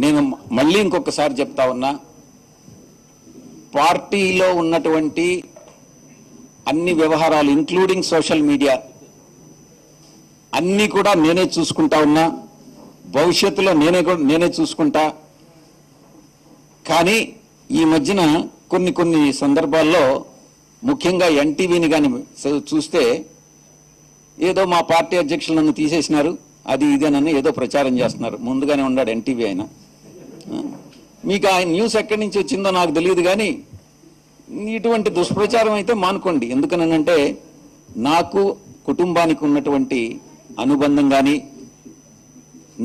నేను మళ్ళీ ఇంకొకసారి చెప్తా ఉన్నా, పార్టీలో ఉన్నటువంటి అన్ని వ్యవహారాలు ఇంక్లూడింగ్ సోషల్ మీడియా అన్నీ కూడా నేనే చూసుకుంటా ఉన్నా, భవిష్యత్తులో నేనే చూసుకుంటా. కానీ ఈ మధ్యన కొన్ని సందర్భాల్లో ముఖ్యంగా ఎన్టీవీని కానీ చూస్తే ఏదో మా పార్టీ అధ్యక్షులు నన్ను తీసేసినారు, అది ఇదేనని ఏదో ప్రచారం చేస్తున్నారు. ముందుగానే ఉన్నాడు ఎన్టీవీ ఆయన. మీకు ఆ న్యూస్ ఎక్కడి నుంచి వచ్చిందో నాకు తెలియదు, కానీ ఇటువంటి దుష్ప్రచారం అయితే మానుకోండి. ఎందుకనంటే నాకు కుటుంబానికి ఉన్నటువంటి అనుబంధం కానీ,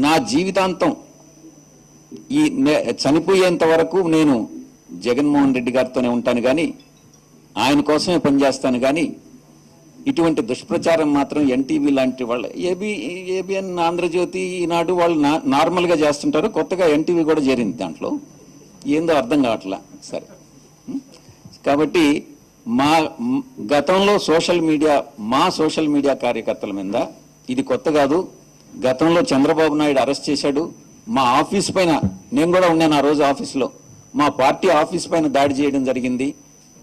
నా జీవితాంతం ఈ చనిపోయేంత వరకు నేను జగన్మోహన్ రెడ్డి గారితోనే ఉంటాను, కానీ ఆయన కోసమే పనిచేస్తాను. కానీ ఇటువంటి దుష్ప్రచారం మాత్రం ఎన్టీవీ లాంటి వాళ్ళు, ఏబిఎన్, ఆంధ్రజ్యోతి, ఈనాడు వాళ్ళు నార్మల్గా చేస్తుంటారు. కొత్తగా ఎన్టీవీ కూడా చేరింది దాంట్లో, ఏందో అర్థం కావట్లా. సరే, కాబట్టి మా గతంలో మా సోషల్ మీడియా కార్యకర్తల మీద ఇది కొత్త కాదు. గతంలో చంద్రబాబు నాయుడు అరెస్ట్ చేశాడు. మా ఆఫీస్ పైన, నేను కూడా ఉన్నాను ఆ రోజు ఆఫీస్లో, మా పార్టీ ఆఫీస్ పైన దాడి చేయడం జరిగింది.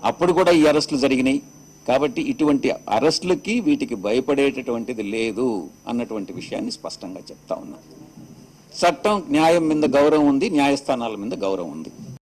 అప్పుడు కూడా ఈ అరెస్టులు జరిగినాయి. కాబట్టి ఇటువంటి అరెస్టులకి వీటికి భయపడేటటువంటిది లేదు అన్నటువంటి విషయాన్ని స్పష్టంగా చెప్తా ఉన్నా. చట్టం, న్యాయం మీద గౌరవం ఉంది, న్యాయస్థానాల మీద గౌరవం ఉంది.